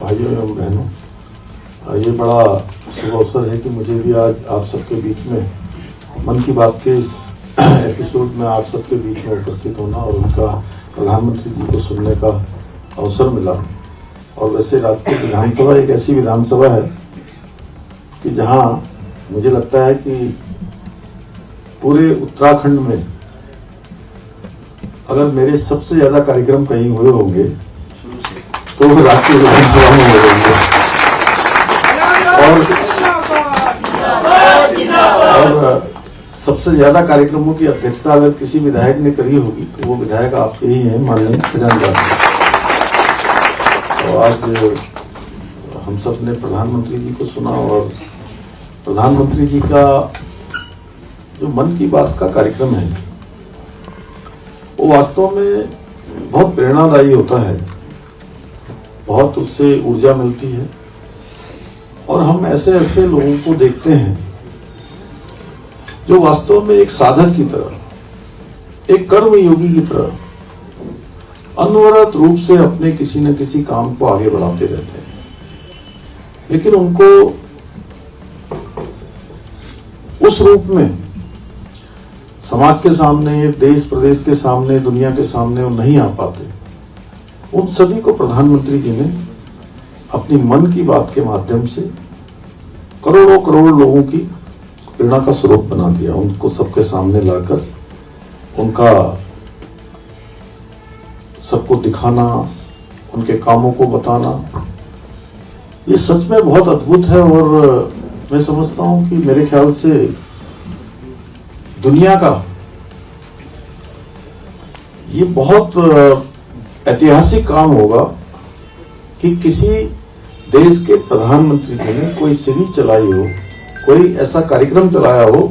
भाइयों एवं बहनों, ये बड़ा शुभ अवसर है कि मुझे भी आज आप सबके बीच में मन की बात के इस एपिसोड में आप सबके बीच में उपस्थित होना और उनका प्रधानमंत्री जी को सुनने का अवसर मिला। और वैसे राजपूत विधानसभा एक ऐसी विधानसभा है कि जहां मुझे लगता है कि पूरे उत्तराखंड में अगर मेरे सबसे ज्यादा कार्यक्रम कहीं हुए होंगे तो वो राजपूत विधानसभा में हुए होंगे। और सबसे ज्यादा कार्यक्रमों की अध्यक्षता अगर किसी विधायक ने करी होगी तो वो विधायक आपके ही हैं, माननीय खजानदार। तो आज हम सब ने प्रधानमंत्री जी को सुना और प्रधानमंत्री जी का जो मन की बात का कार्यक्रम है वो वास्तव में बहुत प्रेरणादायी होता है, बहुत उससे ऊर्जा मिलती है। और हम ऐसे ऐसे लोगों को देखते हैं जो वास्तव में एक साधक की तरह, एक कर्म योगी की तरह अनवरत रूप से अपने किसी न किसी काम को आगे बढ़ाते रहते हैं, लेकिन उनको उस रूप में समाज के सामने, देश प्रदेश के सामने, दुनिया के सामने वो नहीं आ पाते। उन सभी को प्रधानमंत्री जी ने अपनी मन की बात के माध्यम से करोड़ों करोड़ लोगों की प्रेरणा का स्रोत बना दिया। उनको सबके सामने लाकर उनका सबको दिखाना, उनके कामों को बताना, ये सच में बहुत अद्भुत है। और मैं समझता हूं कि मेरे ख्याल से दुनिया का ये बहुत ऐतिहासिक काम होगा कि किसी देश के प्रधानमंत्री जी ने कोई सीरीज चलाई हो, कोई ऐसा कार्यक्रम चलाया हो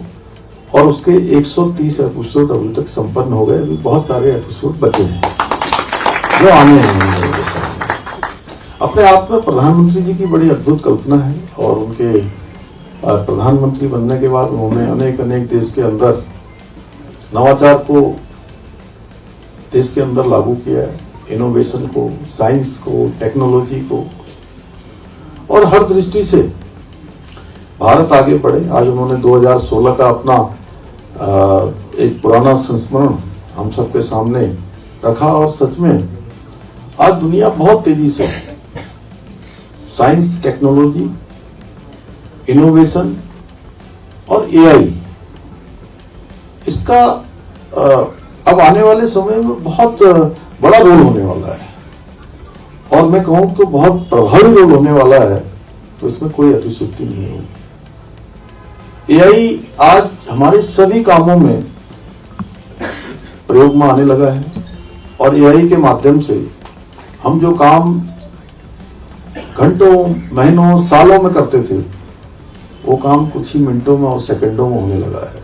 और उसके 130 एपिसोड अभी तक संपन्न हो गए। अभी बहुत सारे एपिसोड बचे हैं जो आने हैं। अपने आप में प्रधानमंत्री जी की बड़ी अद्भुत कल्पना है और उनके प्रधानमंत्री बनने के बाद उन्होंने अनेक अनेक देश के अंदर नवाचार को देश के अंदर लागू किया है, इनोवेशन को, साइंस को, टेक्नोलॉजी को, और हर दृष्टि से भारत आगे बढ़े। आज उन्होंने 2016 का अपना एक पुराना संस्मरण हम सबके सामने रखा और सच में आज दुनिया बहुत तेजी से साइंस, टेक्नोलॉजी, इनोवेशन और एआई, इसका अब आने वाले समय में बहुत बड़ा रोल होने वाला है और मैं कहूं तो बहुत प्रभावी रोल होने वाला है, तो इसमें कोई अतिशयोक्ति नहीं होगी। एआई आज हमारे सभी कामों में प्रयोग में आने लगा है और एआई के माध्यम से हम जो काम घंटों, महीनों, सालों में करते थे वो काम कुछ ही मिनटों में और सेकंडों में होने लगा है।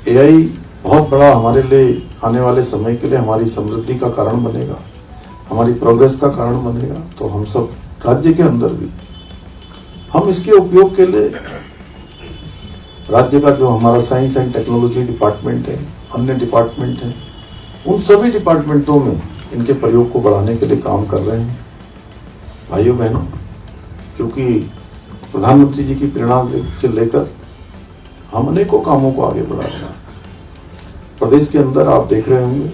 एआई बहुत बड़ा हमारे लिए आने वाले समय के लिए हमारी समृद्धि का कारण बनेगा, हमारी प्रोग्रेस का कारण बनेगा। तो हम सब राज्य के अंदर भी हम इसके उपयोग के लिए राज्य का जो हमारा साइंस एंड टेक्नोलॉजी डिपार्टमेंट है, अन्य डिपार्टमेंट है, उन सभी डिपार्टमेंटों में इनके प्रयोग को बढ़ाने के लिए काम कर रहे हैं। भाइयों बहनों, क्योंकि प्रधानमंत्री जी की प्रेरणा से लेकर हम अनेकों कामों को आगे बढ़ा रहे हैं। प्रदेश के अंदर आप देख रहे होंगे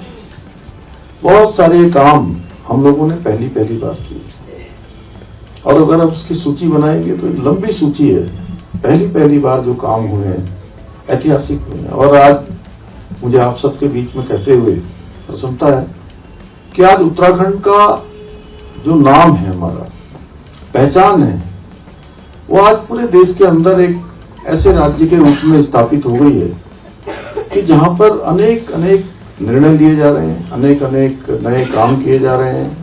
बहुत सारे काम हम लोगों ने पहली बार किए और अगर आप उसकी सूची बनाएंगे तो एक लंबी सूची है। पहली बार जो काम हुए हैं, ऐतिहासिक हुए हैं। और आज मुझे आप सबके बीच में कहते हुए प्रसन्नता है कि आज उत्तराखंड का जो नाम है, हमारा पहचान है, वो आज पूरे देश के अंदर एक ऐसे राज्य के रूप में स्थापित हो गई है कि जहां पर अनेक अनेक निर्णय लिए जा रहे हैं, अनेक अनेक नए काम किए जा रहे हैं,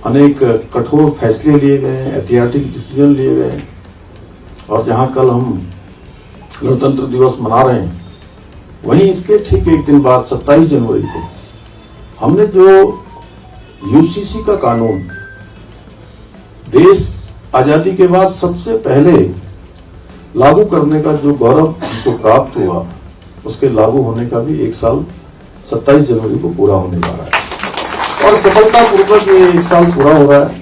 अनेक कठोर फैसले लिए गए हैं, ऐतिहासिक डिसीजन लिए गए हैं। और जहां कल हम गणतंत्र दिवस मना रहे हैं, वहीं इसके ठीक एक दिन बाद 27 जनवरी को हमने जो यूसीसी का कानून देश आजादी के बाद सबसे पहले लागू करने का जो गौरव हमको प्राप्त हुआ, उसके लागू होने का भी एक साल 27 जनवरी को पूरा होने जा रहा है और सफलतापूर्वक ये एक साल पूरा हो रहा है।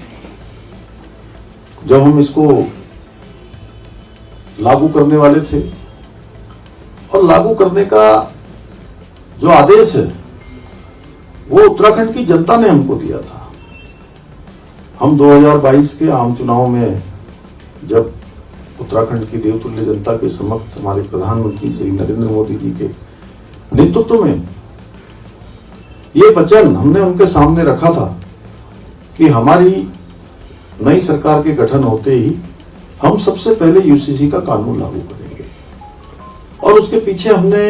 जब हम इसको लागू करने वाले थे, और लागू करने का जो आदेश है वो उत्तराखंड की जनता ने हमको दिया था। हम 2022 के आम चुनाव में जब उत्तराखंड की देवतुल्य जनता के समक्ष हमारे प्रधानमंत्री श्री नरेंद्र मोदी जी के नेतृत्व में ये वचन हमने उनके सामने रखा था कि हमारी नई सरकार के गठन होते ही हम सबसे पहले यूसीसी का कानून लागू करेंगे, और उसके पीछे हमने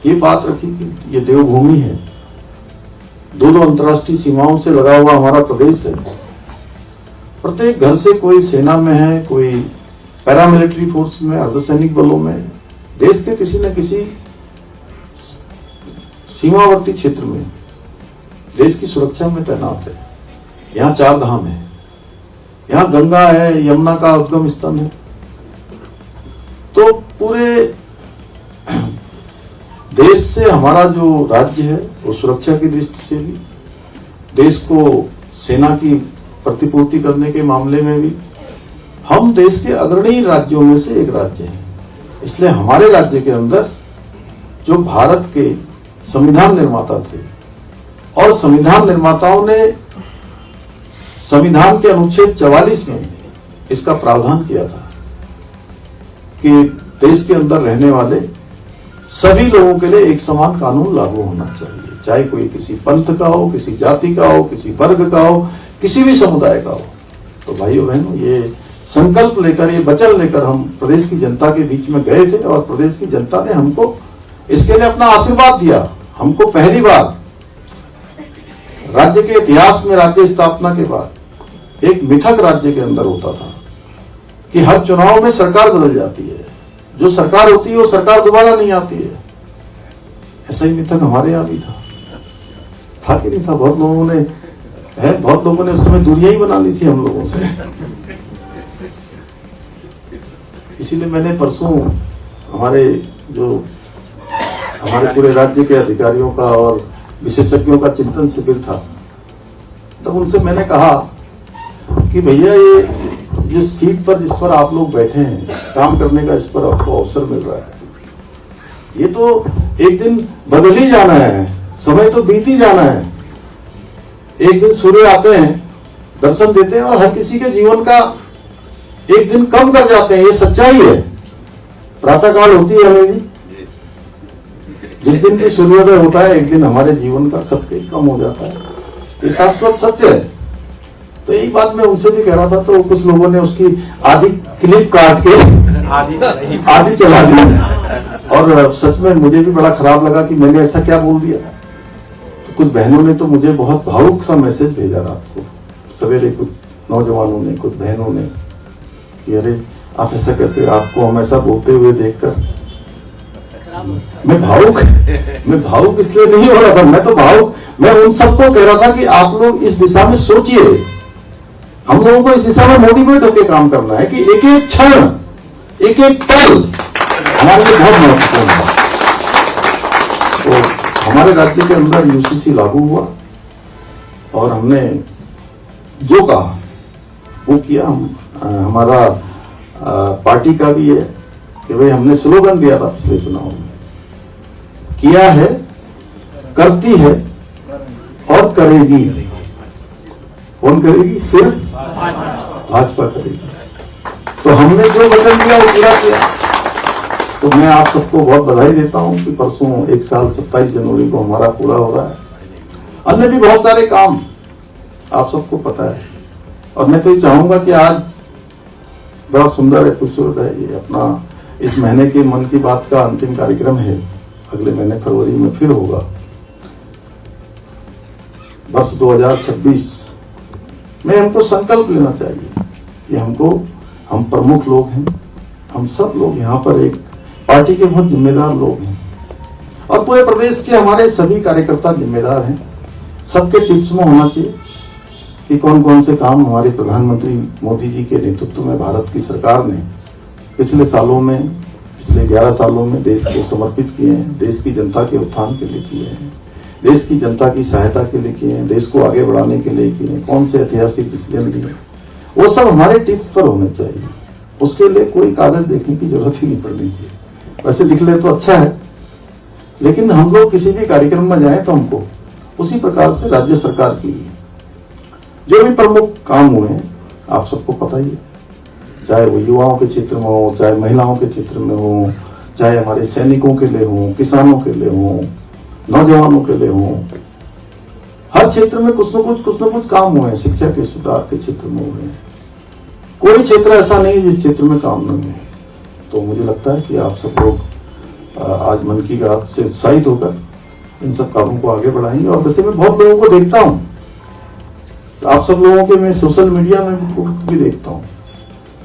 ये बात रखी कि ये देवभूमि है, दो अंतर्राष्ट्रीय सीमाओं से लगा हुआ हमारा प्रदेश है। प्रत्येक घर से कोई सेना में है, कोई पैरामिलिट्री फोर्स में, अर्धसैनिक बलों में, देश के किसी न किसी सीमावर्ती क्षेत्र में देश की सुरक्षा में तैनात है। यहाँ 4 धाम है, यहाँ गंगा है, यमुना का उद्गम स्थान है। तो पूरे देश से हमारा जो राज्य है वो सुरक्षा की दृष्टि से भी, देश को सेना की प्रतिपूर्ति करने के मामले में भी हम देश के अग्रणी राज्यों में से एक राज्य हैं। इसलिए हमारे राज्य के अंदर जो भारत के संविधान निर्माता थे, और संविधान निर्माताओं ने संविधान के अनुच्छेद 44 में इसका प्रावधान किया था कि देश के अंदर रहने वाले सभी लोगों के लिए एक समान कानून लागू होना चाहिए, चाहे कोई किसी पंथ का हो, किसी जाति का हो, किसी वर्ग का हो, किसी भी समुदाय का हो। तो भाइयों बहनों, ये संकल्प लेकर, ये वचन लेकर हम प्रदेश की जनता के बीच में गए थे, और प्रदेश की जनता ने हमको इसके लिए अपना आशीर्वाद दिया। हमको पहली बार राज्य के इतिहास में, राज्य स्थापना के बाद एक मिथक राज्य के अंदर होता था कि हर चुनाव में सरकार बदल जाती है, जो सरकार होती है वो सरकार दोबारा नहीं आती है। ऐसा ही मिथक हमारे यहाँ भी था कि नहीं था? बहुत लोगों ने उस समय दूरियां ही बना ली थी हम लोगों से। इसीलिए मैंने परसों हमारे पूरे राज्य के अधिकारियों का और विशेषज्ञों का चिंतन शिविर था, तब उनसे मैंने कहा कि भैया ये जिस सीट पर, जिस पर आप लोग बैठे हैं, काम करने का इस पर आपको अवसर मिल रहा है, ये तो एक दिन बदल ही जाना है, समय तो बीत ही जाना है। एक दिन सूर्य आते हैं, दर्शन देते हैं, और हर किसी के जीवन का एक दिन कम कर जाते हैं। ये सच्चाई है। प्रातःकाल होती है हमें, जिस दिन भी सूर्योदय होता है, एक दिन हमारे जीवन का सबके कम हो जाता है। ये शाश्वत सत्य है। तो एक बात मैं उनसे भी कह रहा था, तो कुछ लोगों ने उसकी आधी क्लिप काट के आधी चला दी, और सच में मुझे भी बड़ा खराब लगा कि मैंने ऐसा क्या बोल दिया। तो कुछ बहनों ने तो मुझे बहुत भावुक सा मैसेज भेजा रात को सवेरे, कुछ नौजवानों ने, कुछ बहनों ने, कि अरे आप ऐसा कैसे, आपको हम ऐसा बोलते हुए देखकर मैं भावुक इसलिए नहीं हो रहा था, मैं उन सबको कह रहा था कि आप लोग इस दिशा में सोचिए। हम लोगों को इस दिशा में मोटिवेट होकर काम करना है कि एक एक क्षण, एक एक पल हमारे लिए बहुत महत्वपूर्ण है। तो हमारे राज्य के अंदर यूसीसी लागू हुआ, और हमने जो कहा वो किया। हमारा पार्टी का भी है कि भाई हमने स्लोगन दिया था पिछले चुनाव में, किया है, करती है और करेगी। कौन करेगी? सिर्फ भाजपा करेगी। तो हमने जो वचन दिया वो पूरा किया। तो मैं आप सबको बहुत बधाई देता हूं कि परसों 1 साल 27 जनवरी को हमारा पूरा हो रहा है। अन्य भी बहुत सारे काम आप सबको पता है, और मैं तो ये चाहूंगा कि आज बड़ा सुंदर है, खूबसूरत है, ये अपना इस महीने के मन की बात का अंतिम कार्यक्रम है। अगले महीने फरवरी में फिर होगा। वर्ष 2026 में हमको संकल्प लेना चाहिए कि हम प्रमुख लोग हैं, हम सब लोग यहाँ पर एक पार्टी के बहुत जिम्मेदार लोग हैं, और पूरे प्रदेश के हमारे सभी कार्यकर्ता जिम्मेदार हैं। सबके टिप्स में होना चाहिए कि कौन कौन से काम हमारे प्रधानमंत्री मोदी जी के नेतृत्व में भारत की सरकार ने पिछले 11 सालों में देश को समर्पित किए हैं, देश की जनता के उत्थान के लिए किए हैं, देश की जनता की सहायता के लिए किए हैं, देश को आगे बढ़ाने के लिए किए हैं, कौन से ऐतिहासिक डिसीजन लिए, वो सब हमारे टिप्स पर होने चाहिए। उसके लिए कोई कागज देखने की जरूरत ही नहीं पड़नी चाहिए। वैसे लिख ले तो अच्छा है, लेकिन हम लोग किसी भी कार्यक्रम में जाएं तो हमको उसी प्रकार से राज्य सरकार की जो भी प्रमुख काम हुए हैं आप सबको पता ही है, चाहे वो युवाओं के क्षेत्र में हो, चाहे महिलाओं के क्षेत्र में हो, चाहे हमारे सैनिकों के लिए हो, किसानों के लिए हो, नौजवानों के लिए हो, हर क्षेत्र में कुछ न कुछ काम हुए हैं। शिक्षा के सुधार के क्षेत्र में हुए हैं। कोई क्षेत्र ऐसा नहीं जिस क्षेत्र में काम नहीं है। तो मुझे लगता है कि आप सब लोग आज मन की बात से उत्साहित होकर इन सब कामों को आगे बढ़ाएंगे। और वैसे मैं बहुत लोगों को देखता हूँ, आप सब लोगों के मैं सोशल मीडिया में भी देखता हूँ,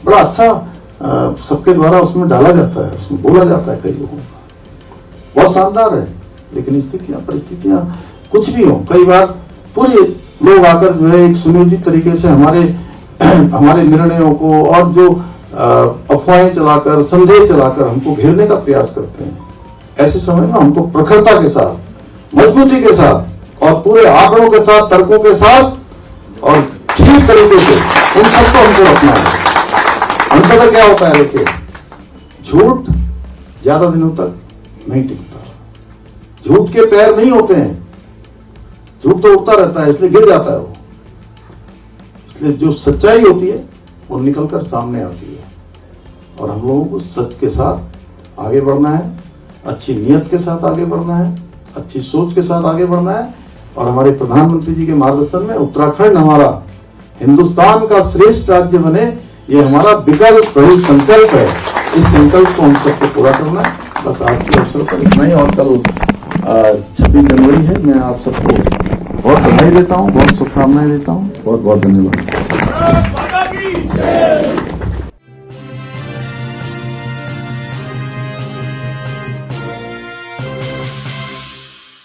बड़ा अच्छा सबके द्वारा उसमें डाला जाता है, उसमें बोला जाता है कई लोगों का, बहुत शानदार है। लेकिन स्थितियां परिस्थितियां कुछ भी हो, कई बार पूरे लोग आकर जो है एक सुनियोजित तरीके से हमारे निर्णयों को और जो अफवाहें चलाकर, संदेह चलाकर हमको घेरने का प्रयास करते हैं। ऐसे समय में हमको प्रखरता के साथ, मजबूती के साथ और पूरे आंकड़ों के साथ, तर्कों के साथ और ठीक तरीके से उन सबको हमको रखना है। अंततः क्या होता है, देखिए, झूठ ज्यादा दिनों तक नहीं टिकता। झूठ के पैर नहीं होते हैं, झूठ तो उड़ता रहता है, इसलिए गिर जाता है वो। इसलिए जो सच्चाई होती है वो निकलकर सामने आती है। और हम लोगों को सच के साथ आगे बढ़ना है, अच्छी नीयत के साथ आगे बढ़ना है, अच्छी सोच के साथ आगे बढ़ना है। और हमारे प्रधानमंत्री जी के मार्गदर्शन में उत्तराखंड हमारा हिंदुस्तान का श्रेष्ठ राज्य बने, ये हमारा विकल्प वही संकल्प है। इस संकल्प को हम सबको पूरा करना है। बस आज के अवसर पर इतना ही। और कल 26 जनवरी है। मैं आप सबको बहुत बधाई देता हूँ, बहुत शुभकामनाएं देता हूँ। बहुत बहुत धन्यवाद।